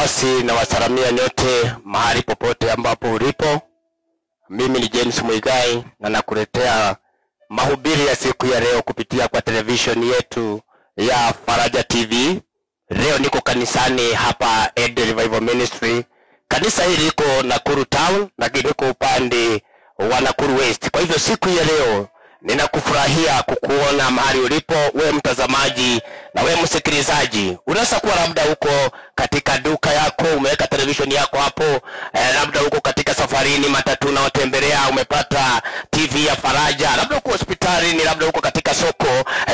Basi na wasalamia nyote mahali popote ambapo ulipo. Mimi ni James Muigai na nakuletea mahubiri ya siku ya leo kupitia kwa television yetu ya Faraja TV. Leo niko kanisani hapa Ed Revival Ministry. Kanisa hili liko Nakuru Town na liko upande wa Nakuru West. Kwa hivyo siku ya leo ninakufurahia kukuona mahali ulipo wewe mtazamaji na wewe msikilizaji. Unaweza kuwa labda uko katika duka yako, umeweka television yako hapo, labda uko katika safarini, matatu na utembelea, umepata TV ya Faraja, labda uko hospitalini, labda uko katika soko,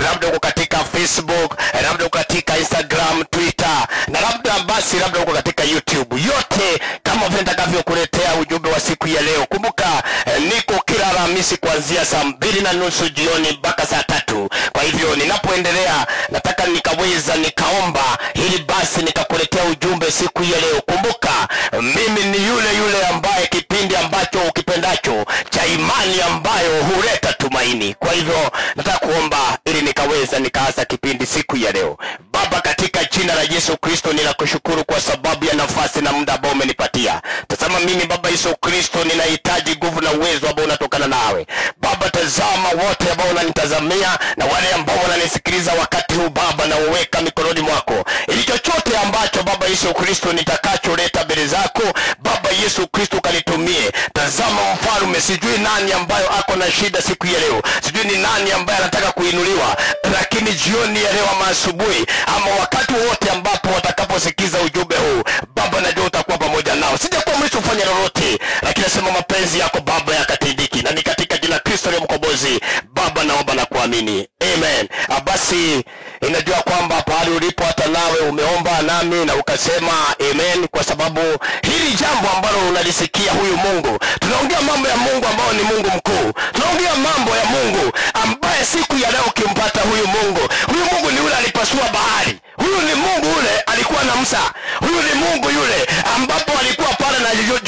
labda uko katika Facebook, labda uko katika Instagram, Twitter, na labda uko katika YouTube. Yote kama vile nitakavyokuletea ujumbe wa siku ya leo. Kumbuka niko kila Alhamisi kuanzia saa 2:30 jioni mpaka saa 3. Kwa hivyo ninapoendelea nataka nikaweza nikaomba ili basi nikakuletea ujumbe siku ya leo. Kumbuka mimi ni yule ambaye kipindi ambacho ukipendacho cha imani ambayo huleta tumaini. Kwa hivyo nataka kuomba ili nikaweza nikaanza kipindi siku ya leo. Baba, katika jina la Yesu Kristo ninakushukuru kwa sababu ya nafasi na muda ambao umenipatia. Tazama mimi Baba Yesu Kristo ninahitaji nguvu na uwezo ambao unatokana nawe. Baba, tazama wote ambao wananitazamia na wale ambao wananisikiliza wakati huu Baba, na uweka mikononi mwako. Ili chochote ambacho Baba Yesu Kristo nitakacholeta mbele zako Baba Yesu Kristo kanitumie. Tazama mfalme, sijui nani ambayo ako na shida siku ya leo. Sijui ni nani ambaye anataka kuinuliwa. Lakini jioni ya leo ama asubuhi ama wakati wote ambapo watakaposikiza ujumbe huu Baba, najua utakuwa pamoja nao. Sijakuamrisha ufanye lolote, lakini nasema mapenzi yako Baba yakatendeke. Na ni katika jina Kristo aliye mkombozi Baba naomba na kuamini. Amen. Basi inajua kwamba pale ulipo hata nawe umeomba nami na ukasema amen, kwa sababu hili jambo ambalo unalisikia huyu Mungu, tunaongea mambo ya Mungu ambao ni Mungu mkuu. Tunaongea mambo ya Mungu ambaye siku ya leo ukimpata huyu Mungu ni yule alipasua bahari. Huyu ni Mungu yule alikuwa na Musa. Huyu ni Mungu yule ambapo alikuwa pale na River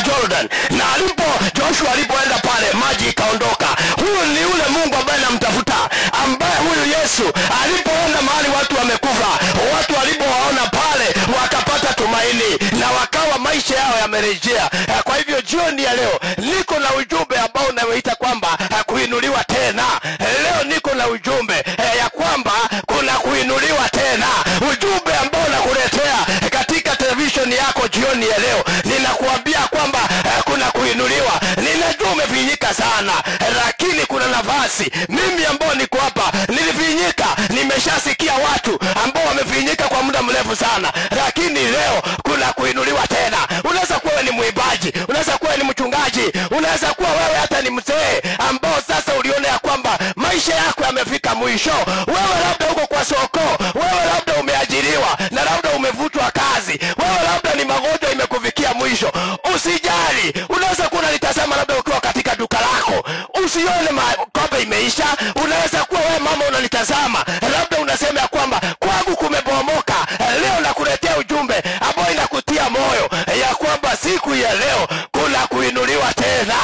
Jordan, na Joshua alipoenda pale maji ikaondoka. Huyu ni yule Mungu ambaye namtafuta, ambaye huyu Yesu alipoenda mahali watu wamekufa, watu walipowaona pale wakapata tumaini na wakawa maisha yao yamerejea. Kwa hivyo jioni ya leo niko na ujumbe ambao unaoita kwamba kuinuliwa tena. Leo niko na ujumbe ya kwamba kuna kuinuliwa tena. Ujumbe ambao nakuletea katika television yako jioni ya leo, ninakuambia kwamba kuna kuinuliwa. Ninajua umefinyika sana, lakini kuna nafasi. Mimi ambao niko hapa nilifinyika, nimeshasikia watu ambao wamefinyika kwa muda mrefu sana, lakini leo kuna kuinuliwa tena. Unaweza kuwa wewe ni mwimbaji, unaweza kuwa ni mchungaji, unaweza kuwa wewe hata ni mzee ambao sasa uliona ya kwamba maisha yako yamefika mwisho. Wewe labda uko kwa soko, wewe labda umeajiriwa na labda umevutwa kazi, wewe labda ni magonjwa imekufikia mwisho. Usijali, unaweza kuwa unalitazama labda ukiwa katika duka lako, usione kwamba imeisha. Unaweza kuwa wewe mama unalitazama, labda unasema ya kwamba kwangu kumebomoka. Leo nakuletea ujumbe ambao inakutia moyo ya kwamba siku ya leo kuna kuinuliwa tena.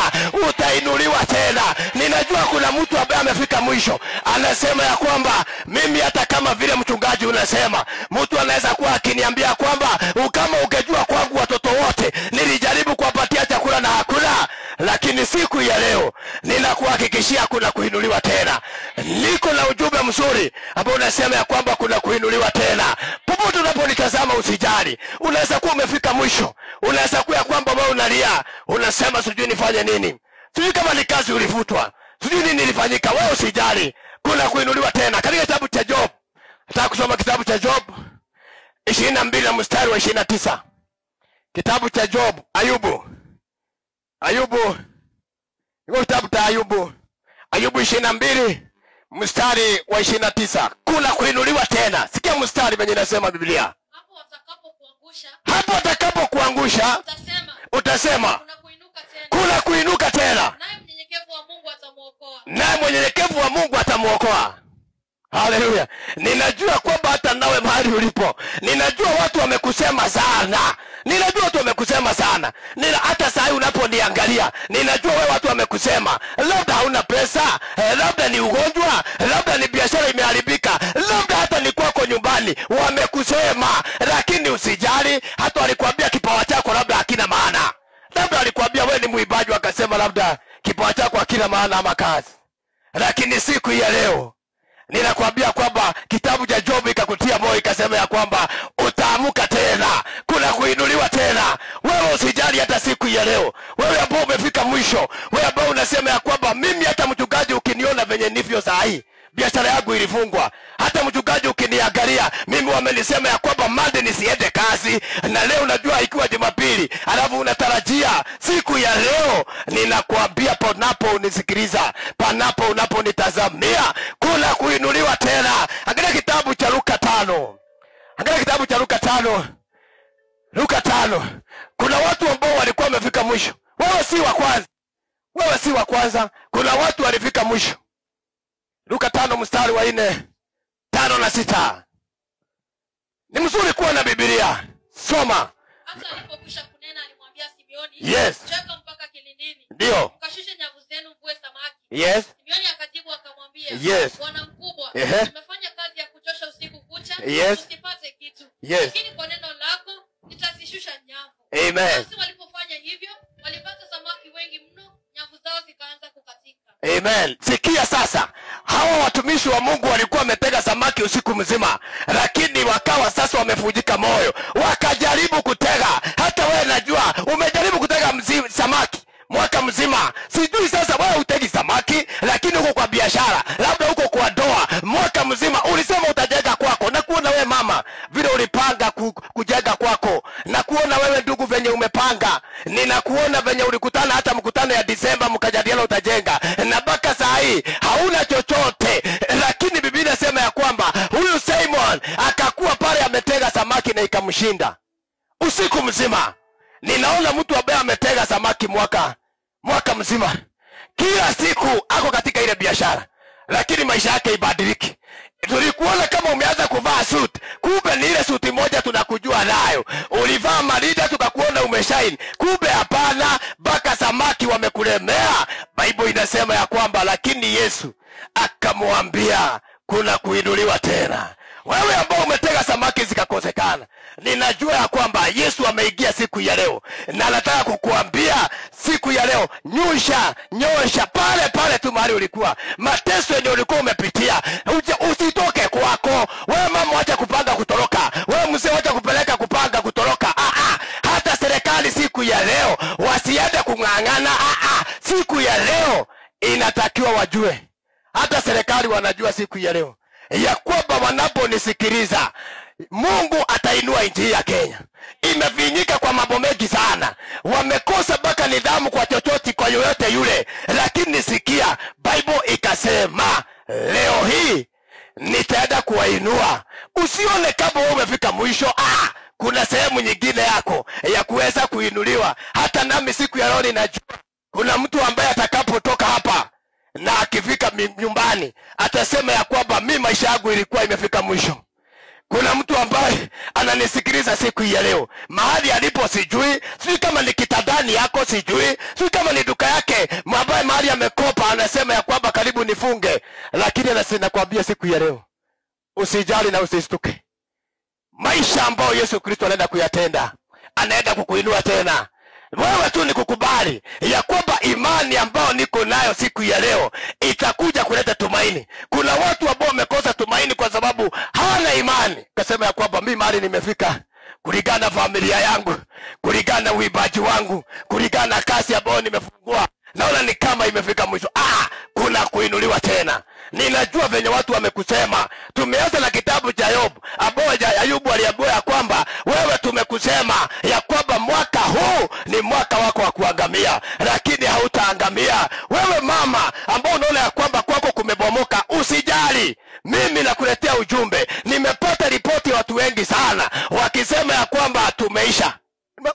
Utainuliwa tena. Ninajua kuna mtu ambaye amefika mwisho, anasema ya kwamba mimi hata kama vile mchungaji unasema, mtu anaweza kuwa akiniambia kwamba kama ungejua kwangu watoto wote nilijaribu kuwapatia chakula na hakuna. Lakini siku ya leo ninakuhakikishia kuna kuinuliwa tena. Niko na ujumbe mzuri ambao unasema ya kwamba kuna kuinuliwa tena. Popote unaponitazama usijali. Unaweza kuwa umefika mwisho, unaweza kuwa kwamba wewe unalia, unasema sijui nifanye nini, sijui kama ni kazi ulifutwa, sijui nini ilifanyika. Wewe usijali, kuna kuinuliwa tena. Katika kitabu cha Job, nataka kusoma kitabu cha Job 22 na mstari wa 29. Kitabu cha Job, Ayubu, niko kitabu cha Ayubu 22 mstari wa 29. Kuna kuinuliwa tena. Sikia mstari wenye nasema Biblia. Hapo atakapokuangusha utasema kuna kuinuka tena. Naye mnyenyekevu wa Mungu atamuokoa. Haleluya. Ninajua kwamba hata nawe mahali ulipo, ninajua watu wamekusema sana. Hata saa hii unaponiangalia, ninajua wewe watu wamekusema. Labda hauna pesa, labda ni ugonjwa, labda ni biashara imeharibika, labda hata ni kwako nyumbani wamekusema. Lakini usijali, haina maana ama kazi. Lakini siku ya leo ninakwambia kwamba kitabu cha Job ikakutia moyo, ikasema ya kwamba utaamuka tena, kuna kuinuliwa tena. Wewe usijali hata siku ya leo, wewe ambao umefika mwisho, wewe ambao unasema ya kwamba mimi hata mchungaji ukiniona venye nivyo saa hii, biashara yangu ilifungwa, hata mchungaji ukiniangalia mimi wamenisema ya kwamba Monday nisiende kazi, na leo unajua ikiwa Jumapili, alafu unatarajia siku ya leo. Ninakwambia panapo unisikiliza, panapo unaponitazamia, kuna kuinuliwa tena. Angalia kitabu cha Luka 5. Angalia kitabu cha Luka 5. Luka 5. Kuna watu ambao walikuwa wamefika mwisho. Wewe si wa kwanza. Wewe si wa kwanza. Kuna watu walifika mwisho. Luka 5 mstari wa 4, 5 na 6. Ni mzuri kuwa na Biblia. Soma. Hata alipokwisha kunena alimwambia Simeoni, Yes. Cheka mpaka kilindini. Ndio. Mkashushe nyavu zenu mvue samaki. Yes. Simeoni akajibu akamwambia, Yes. Bwana mkubwa, Ehe. nimefanya kazi ya kuchosha usiku kucha, Yes. usipate kitu. Yes. Lakini kwa neno lako nitazishusha nyavu. Amen. Basi walipofanya hivyo, walipata samaki wengi mno, nyavu zao zikaanza kukatika. Amen. Sikia sasa, hawa watumishi wa Mungu walikuwa wametega samaki usiku mzima, lakini wakawa sasa wamefujika moyo, wakajaribu kutega. Hata wewe najua umejaribu kutega samaki mwaka mzima. Sijui sasa wewe utegi samaki, lakini uko kwa biashara, labda uko kwa doa, mwaka mzima ulisema utajenga kwako. Na kuona wewe mama vile ulipanga kujenga kwako, na kuona wewe ndugu venye umepanga, ninakuona venye ulikutana hata mkutano ya Disemba mkajadiliana utajenga, na mpaka saa hii hauna chochote. Lakini Biblia inasema ya kwamba huyu Simon akakuwa pale ametega samaki na ikamshinda usiku mzima. Ninaona mtu ambaye ametega samaki mwaka mzima, kila siku ako katika ile biashara, lakini maisha yake ibadiliki. Tulikuona kama umeanza kuvaa suit, kumbe ni ile suit moja tunakujua nayo. Ulivaa marida tukakuona umeshine, kumbe hapana, mpaka samaki wamekulemea. Bible inasema ya kwamba lakini Yesu akamwambia kuna kuinuliwa tena. Wewe ambao umetega samaki zikakosekana, ninajua ya kwamba Yesu ameingia siku ya leo, na nataka kukuambia siku ya leo, nyosha pale pale tu mahali ulikuwa. Mateso yenye ulikuwa umepitia, usitoke kwako. Wewe mama acha kupanga kutoroka, wewe mzee acha kupeleka kupanga kutoroka. Hata serikali siku ya leo wasiende kung'ang'ana. Siku ya leo inatakiwa wajue, hata serikali wanajua siku ya leo ya kwamba wanaponisikiliza, Mungu atainua nchi ya Kenya. Imevinyika kwa mambo mengi sana, wamekosa mpaka nidhamu kwa chochote, kwa yoyote yule. Lakini sikia, Bible ikasema leo hii nitaenda kuwainua. Usione kama wewe umefika mwisho. Kuna sehemu nyingine yako ya kuweza kuinuliwa. Hata nami siku ya leo ninajua kuna mtu ambaye atakapotoka hapa na akifika nyumbani atasema ya kwamba mimi maisha yangu ilikuwa imefika mwisho. Kuna mtu ambaye ananisikiliza siku ya leo, mahali alipo sijui kama ni kitandani yako, sijui kama ni duka yake ambaye mahali amekopa, anasema ya kwamba karibu nifunge. Lakini nakwambia siku ya leo, usijali na usistuke. Maisha ambayo Yesu Kristo anaenda kuyatenda, anaenda kukuinua tena. Wewe tu ni kukubali ya kwamba imani ambayo niko nayo siku ya leo itakuja kuleta tumaini. Kuna watu ambao wamekosa tumaini kwa sababu hawana imani. Kasema ya kwamba mimi mahali nimefika, kulingana na familia yangu, kulingana na uibaji wangu, kulingana na kazi ambayo nimefungua, naona ni kama imefika mwisho. Kuna kuinuliwa tena. Ninajua venye watu wamekusema. Tumeanza na kitabu cha Ayubu aliambiwa ya kwamba wewe tumekusema ya kwamba mwaka huu ni mwaka wako wa kuangamia, lakini hautaangamia. Wewe mama ambao unaona ya kwamba kwako kumebomoka, usijali. Mimi nakuletea ujumbe. Nimepata ripoti ya watu wengi sana wakisema ya kwamba tumeisha.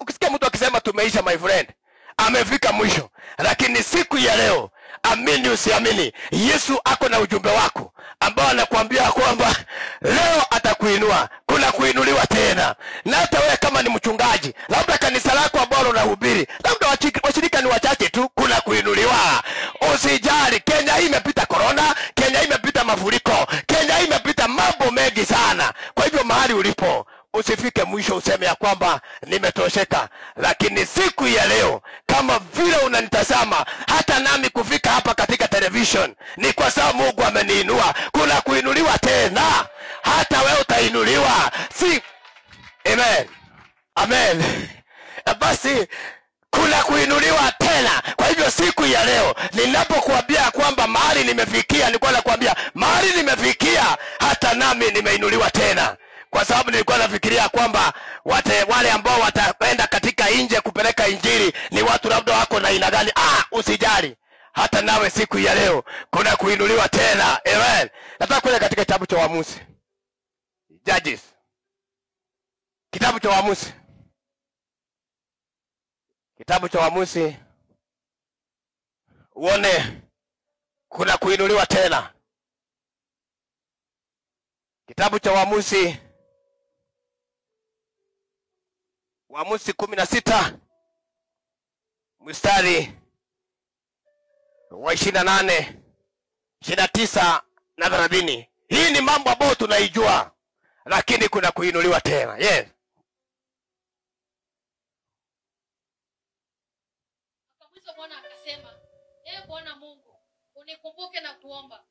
Ukisikia mtu akisema tumeisha, my friend, amefika mwisho. Lakini siku ya leo, amini usiamini, Yesu ako na ujumbe wako ambao anakuambia kwamba leo atakuinua. Kuna kuinuliwa tena. Na hata wewe kama ni mchungaji, labda kanisa lako ambalo unahubiri, labda washirika ni wachache tu, kuna kuinuliwa. Usijali. Kenya hii imepita corona, Kenya hii imepita mafuriko, Kenya hii imepita mambo mengi sana. Kwa hivyo mahali ulipo, usifike mwisho useme ya kwamba nimetosheka. Lakini siku ya leo, kama vile unanitazama, hata nami kufika hapa television ni kwa sababu Mungu ameniinua. Kuna kuinuliwa tena, hata wewe utainuliwa. Si amen, amen. Basi kuna kuinuliwa tena. Kwa hivyo siku ya leo ninapokuambia kwamba mahali nimefikia, nilikuwa nakwambia mahali nimefikia hata nami nimeinuliwa tena, kwa sababu nilikuwa nafikiria kwamba wale ambao wataenda katika nje kupeleka injili ni watu labda wako na aina gani. Usijali, hata nawe siku ya leo kuna kuinuliwa tena. Amen. Nataka kwenda katika kitabu cha Waamuzi, Judges, kitabu cha Waamuzi, kitabu cha Waamuzi, uone kuna kuinuliwa tena. Kitabu cha Waamuzi, Waamuzi 16 mstari wa 28, 29 na 30. Hii ni mambo ambayo tunaijua, lakini kuna kuinuliwa tena. Yes. Akamwita Bwana akasema, Bwana Mungu, unikumbuke na kuomba.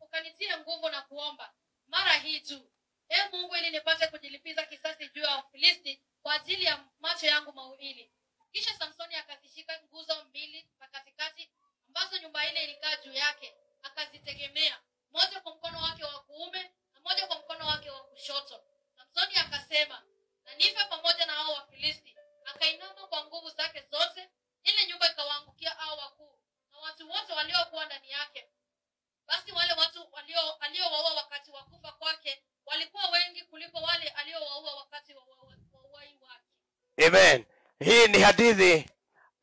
Ukanitie nguvu na kuomba mara hii tu. Mungu, ili nipate kujilipiza kisasi juu ya Wafilisti kwa ajili ya macho yangu mawili. Kisha Samsoni akazishika nguzo mbili za katikati ambazo nyumba ile ilikaa juu yake, akazitegemea, moja kwa mkono wake wa kuume na moja kwa mkono wake wa kushoto. Samsoni akasema, na nife pamoja na hao Wafilisti. Akainama kwa nguvu zake zote, ile nyumba ikawaangukia hao wakuu na watu wote waliokuwa ndani yake. Basi wale watu aliowaua wakati wa kufa kwake walikuwa wengi kuliko wale aliowaua wakati wa uhai wake. Amen. Hii ni hadithi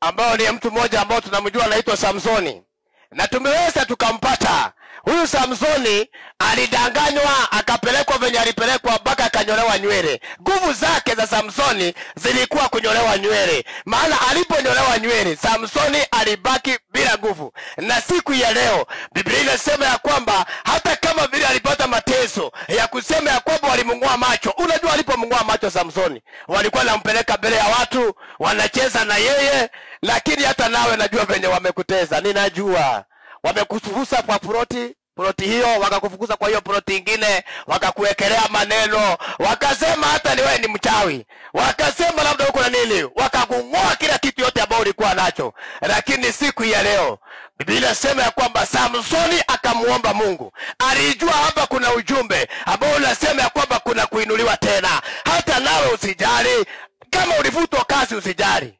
ambayo ni ya mtu mmoja ambao tunamjua, anaitwa Samsoni, na tumeweza tukampata. Huyu Samsoni alidanganywa, akapelekwa venye alipelekwa mpaka akanyolewa nywele. Nguvu zake za Samsoni zilikuwa kunyolewa nywele, maana aliponyolewa nywele Samsoni alibaki bila nguvu. Na siku ya leo Biblia inasema ya kwamba hata kama vile alipata mateso ya kusema ya kwamba walimng'oa macho. Unajua alipomng'oa macho Samsoni, walikuwa nampeleka mbele ya watu, wanacheza na yeye. Lakini hata nawe najua venye wamekuteza. Ninajua wamekufukuza kwa ploti hiyo, wakakufukuza kwa hiyo ploti nyingine, wakakuwekelea maneno, wakasema hata ni wewe ni mchawi, wakasema labda uko na nini, wakakung'oa kila kitu yote ambao ulikuwa nacho. Lakini siku ya leo Biblia inasema ya kwamba Samsoni akamuomba Mungu. Alijua hapa kuna ujumbe ambao unasema ya kwamba kuna kuinuliwa tena. Hata nawe usijali, kama ulifutwa kazi usijali.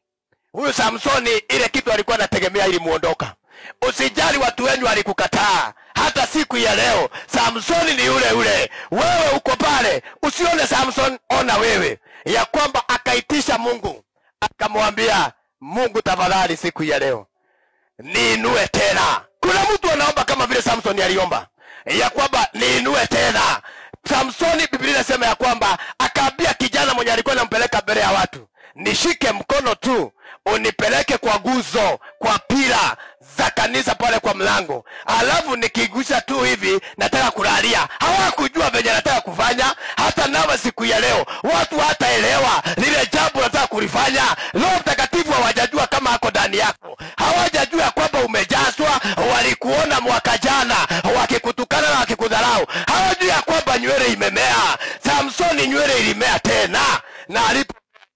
Huyu Samsoni ile kitu alikuwa anategemea ili muondoka. Usijali watu wenyu walikukataa. Hata siku ya leo Samsoni ni yule yule. Wewe uko pale, usione Samson, ona wewe ya kwamba akaitisha Mungu, akamwambia Mungu, tafadhali siku ya leo niinue tena. Kuna mtu anaomba kama vile Samsoni aliomba ya kwamba niinue tena. Samsoni Biblia inasema ya kwamba akaambia kijana mwenye alikuwa anampeleka mbele ya watu, nishike mkono tu unipeleke kwa guzo, kwa pila za kanisa pale kwa mlango, alafu nikigusa tu hivi nataka kulalia. Hawakujua venye nataka kufanya. Hata nawe siku ya leo watu hataelewa lile jambo nataka kulifanya. Roho Mtakatifu hawajajua kama ako ndani yako, hawajajua kwamba umejazwa. Walikuona mwaka jana wakikutukana na wakikudharau, hawajui kwamba nywele imemea. Samsoni nywele ilimea tena, na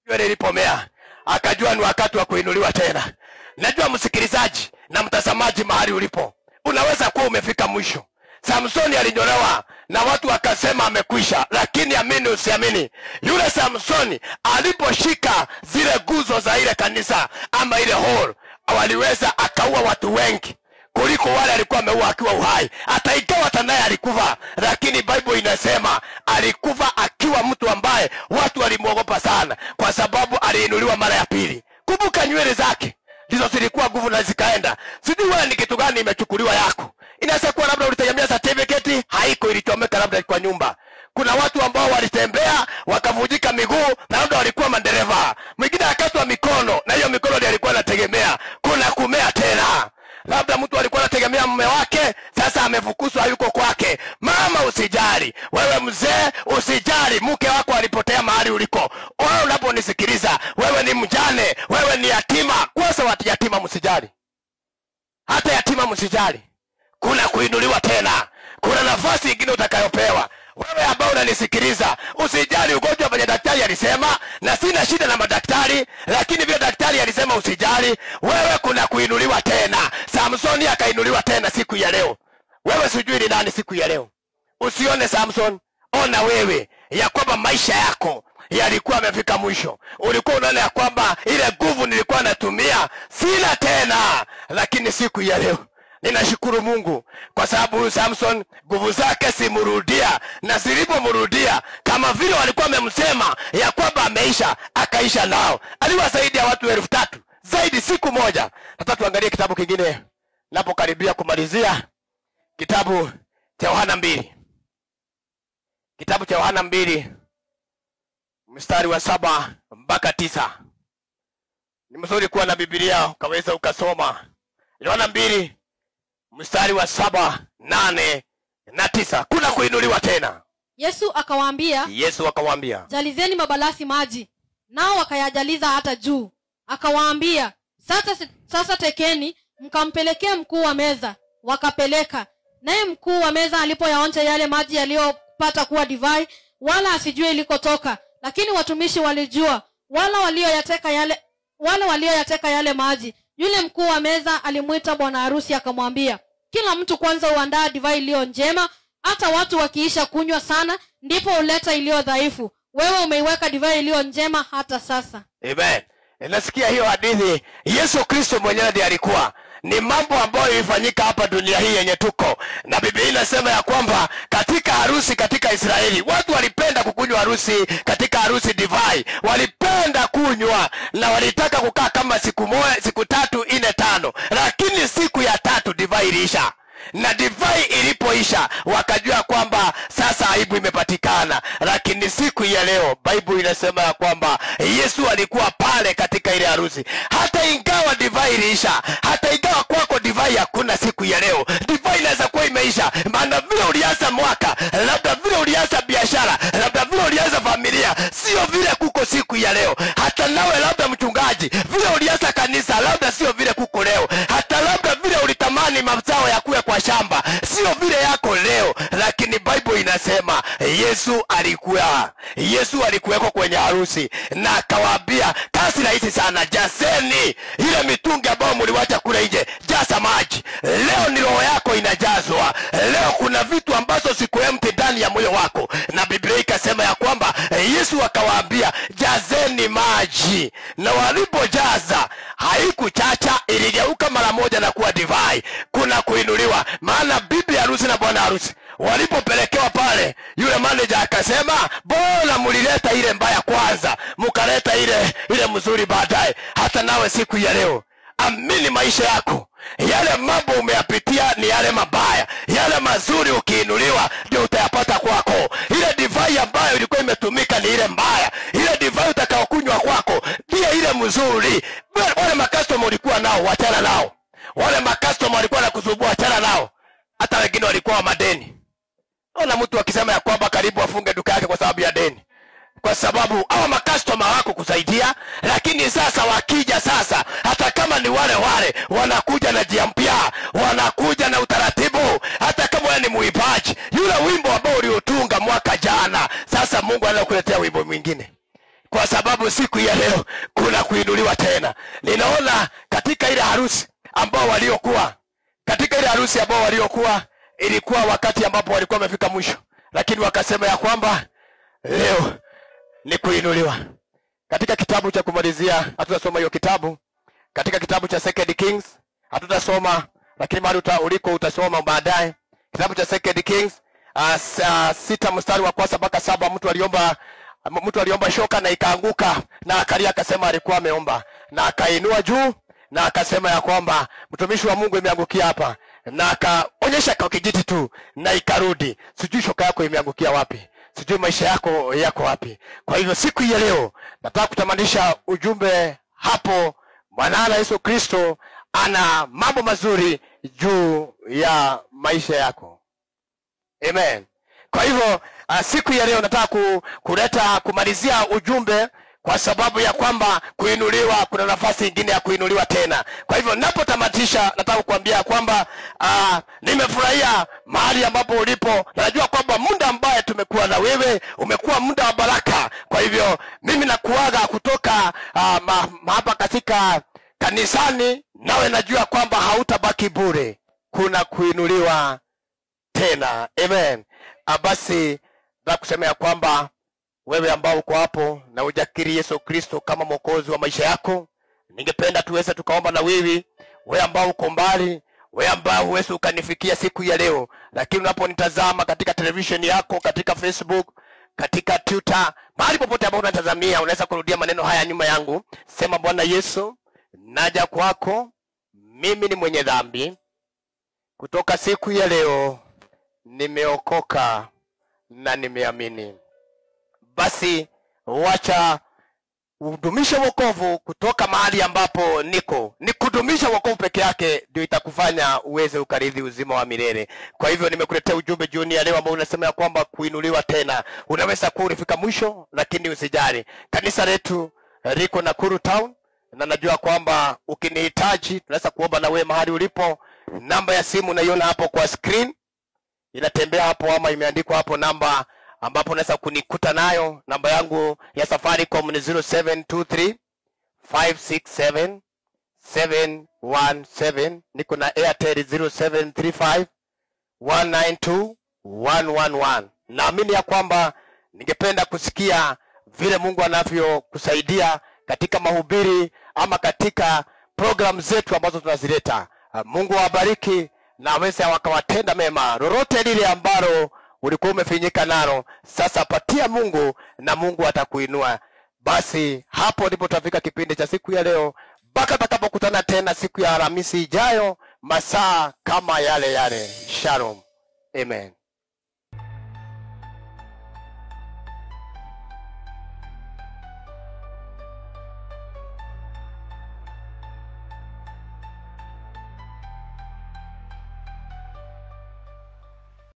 nywele ilipomea akajua ni wakati wa kuinuliwa tena. Najua msikilizaji na mtazamaji mahali ulipo, unaweza kuwa umefika mwisho. Samsoni alinyolewa na watu wakasema amekwisha, lakini amini usiamini, yule Samsoni aliposhika zile guzo za ile kanisa ama ile hall, waliweza akaua watu wengi kuliko wale alikuwa ameua akiwa uhai. Hata ikawa hata naye alikufa, lakini Bible inasema alikufa akiwa mtu ambaye watu walimuogopa sana, kwa sababu aliinuliwa mara ya pili. Kumbuka nywele zake hizo zilikuwa nguvu na zikaenda. Sijui wewe ni kitu gani imechukuliwa yako. Inaweza kuwa labda ulitegemea certificate, haiko, ilichomeka labda kwa nyumba. Kuna watu ambao walitembea wakavujika miguu na labda walikuwa madereva. Mwingine akatwa mikono na hiyo mikono ndiyo alikuwa anategemea. Kuna kumea tena. Labda mtu alikuwa anategemea mume wake, sasa amefukuzwa, yuko kwake. Mama usijali, wewe mzee usijali, mke wako alipotea mahali uliko. Wewe unaponisikiliza, wewe ni mjane, wewe ni yatima. Kwanza watu yatima msijali. Hata yatima msijali, kuna kuinuliwa tena, kuna nafasi nyingine utakayopewa. Wewe ambao unanisikiliza, usijali ugonjwa wenye daktari alisema, na sina shida na madaktari, lakini vile daktari alisema usijali, wewe kuna kuinuliwa tena. Samsoni akainuliwa tena siku ya leo. Wewe sijui ni nani siku ya leo. Usione Samson, ona wewe ya kwamba maisha yako yalikuwa yamefika mwisho. Ulikuwa unaona ya kwamba ile nguvu nilikuwa natumia sina tena, lakini siku ya leo ninashukuru Mungu kwa sababu huyu Samson nguvu zake simurudia, na zilipomrudia kama vile walikuwa wamemsema ya kwamba ameisha, akaisha nao. Aliwasaidia watu 3,000 zaidi siku moja. Hata tuangalie kitabu kingine napokaribia kumalizia, kitabu cha Yohana 2. Kitabu cha Yohana 2 mstari wa 7 mpaka 9. Ni mzuri kuwa na Biblia ukaweza ukasoma. Yohana 2 mstari wa 7, 8 na 9. Kuna kuinuliwa tena. Yesu akawaambia, jalizeni mabalasi maji. Nao wakayajaliza hata juu. Akawaambia, sasa tekeni mkampelekea mkuu wa meza. Wakapeleka. Naye mkuu wa meza alipoyaonja yale maji yaliyopata kuwa divai, wala asijue ilikotoka, lakini watumishi walijua, wala walioyateka yale maji. Yule mkuu wa meza alimuita bwana harusi akamwambia, kila mtu kwanza uandaa divai iliyo njema, hata watu wakiisha kunywa sana ndipo uleta iliyo dhaifu. Wewe umeiweka divai iliyo njema hata sasa. Amen. Nasikia hiyo hadithi. Yesu Kristo mwenyewe ndiye alikuwa. Ni mambo ambayo ilifanyika hapa dunia hii yenye tuko. Na Biblia inasema ya kwamba katika harusi katika Israeli, watu walipenda kukunywa harusi, katika harusi divai. Walipenda kunywa na walitaka kukaa kama siku 3, 4, 5. Lakini siku ya 3 divai iliisha. Na divai ilipoisha wakajua kwamba sasa aibu imepatikana. Lakini siku ya leo Bible inasema ya kwamba Yesu alikuwa pale katika ile harusi. Hata ingawa divai iliisha, hata ingawa kwako divai hakuna siku ya leo, divai inaweza kuwa imeisha. Maana vile ulianza mwaka, labda vile ulianza biashara, labda vile ulianza familia, sio vile kuko siku ya leo. Hata nawe labda mchungaji, vile ulianza kanisa, labda sio vile kuko leo. Hata labda vile ulitamani mazao yakuwe kwa shamba, sio vile yako leo. Lakini Bible inasema Yesu alikuweko kwenye harusi, na akawaambia kazi rahisi sana, jazeni ile mitungi ambayo mliwacha kule nje, jaza maji. Leo ni roho yako inajazwa. Leo kuna vitu ambazo siku empty ndani ya moyo wako. Na Biblia ikasema ya kwamba Yesu akawaambia jazeni maji. Na walipojaza haikuchacha, iligeuka mara moja na kuwa divai. Kuna kuinuliwa. Maana bibi harusi na bwana harusi walipopelekewa pale, yule manager akasema, bora mulileta ile mbaya kwanza, mukaleta ile mzuri baadaye. Hata nawe siku ya leo amini maisha yako, yale mambo umeyapitia ni yale mabaya, yale mazuri ukiinuliwa ndio utayapata kwako. Ile divai ambayo ilikuwa imetumika ni ile mbaya, ile divai utakayokunywa kwako ndiye ile mzuri. Wale makastoma ulikuwa nao, wachana nao. Wale makastoma walikuwa nakuzubua, wachana nao. Hata wengine walikuwa wa madeni. Ona mtu akisema ya kwamba karibu afunge duka yake kwa sababu ya deni. Kwa sababu hawa makastoma wako kusaidia, lakini sasa wakija sasa, hata kama ni wale wanakuja na njia mpya, wanakuja na utaratibu. Hata kama wewe ni muimbaji, yule wimbo ambao uliotunga mwaka jana, sasa Mungu anakuletea wimbo mwingine. Kwa sababu siku ya leo kuna kuinuliwa tena. Ninaona katika ile harusi ambao waliokuwa, ilikuwa wakati ambapo walikuwa wamefika mwisho, lakini wakasema ya kwamba leo ni kuinuliwa. Katika kitabu cha kumalizia, hatutasoma hiyo kitabu. Katika kitabu cha 2 Kings hatutasoma, lakini mahali uliko utasoma baadaye. Kitabu cha 2 Kings 6 mstari wa 1 mpaka 7, mtu aliomba shoka na ikaanguka, na akalia akasema alikuwa ameomba, na akainua juu na akasema ya kwamba mtumishi wa Mungu imeangukia hapa, na akaonyesha kwa kijiti tu na ikarudi. Sijui shoka yako imeangukia wapi, sijui maisha yako wapi. Kwa hivyo siku ya leo nataka kutamanisha ujumbe hapo. Bwana Yesu Kristo ana mambo mazuri juu ya maisha yako. Amen. Kwa hivyo siku ya leo nataka kumalizia ujumbe kwa sababu ya kwamba kuinuliwa, kuna nafasi nyingine ya kuinuliwa tena. Kwa hivyo ninapotamatisha, nataka kukuambia kwamba nimefurahia mahali ambapo ulipo, na najua kwamba muda ambaye tumekuwa na wewe umekuwa muda wa baraka. Kwa hivyo mimi nakuaga kutoka hapa katika kanisani, nawe najua kwamba hautabaki bure, kuna kuinuliwa tena. Amen. Basi na kusemea kwamba wewe ambao uko hapo na hujakiri Yesu Kristo kama mwokozi wa maisha yako, ningependa tuweze tukaomba na wewe. Wewe ambao uko mbali, wewe ambao huwezi ukanifikia siku ya leo, lakini unaponitazama katika television yako, katika Facebook, katika Twitter, mahali popote ambapo unatazamia, unaweza kurudia maneno haya nyuma yangu. Sema, Bwana Yesu, naja kwako, mimi ni mwenye dhambi. Kutoka siku ya leo nimeokoka na nimeamini. Basi wacha udumishe wokovu kutoka mahali ambapo niko. Ni kudumisha wokovu peke yake ndio itakufanya uweze ukarithi uzima wa milele. Kwa hivyo nimekuletea ujumbe jioni ya leo ambao unasema ya kwamba kuinuliwa tena. Unaweza kuwa ulifika mwisho, lakini usijali. Kanisa letu liko Nakuru Town, na najua kwamba ukinihitaji tunaweza kuomba na wewe mahali ulipo. Namba ya simu unaiona hapo kwa screen, inatembea hapo ama imeandikwa hapo namba ambapo unaweza kunikuta nayo. Namba yangu ya Safaricom ni 0723 567 717. Niko na Airtel 0735 192 111. Naamini ya kwamba ningependa kusikia vile Mungu anavyokusaidia katika mahubiri ama katika program zetu ambazo tunazileta. Mungu awabariki na aweze wakawatenda mema. Lolote lile ambalo ulikuwa umefinyika nalo, sasa patia Mungu na Mungu atakuinua. Basi hapo ndipo tutafika kipindi cha siku ya leo, mpaka tutakapokutana tena siku ya Alhamisi ijayo, masaa kama yale yale. Shalom. Amen.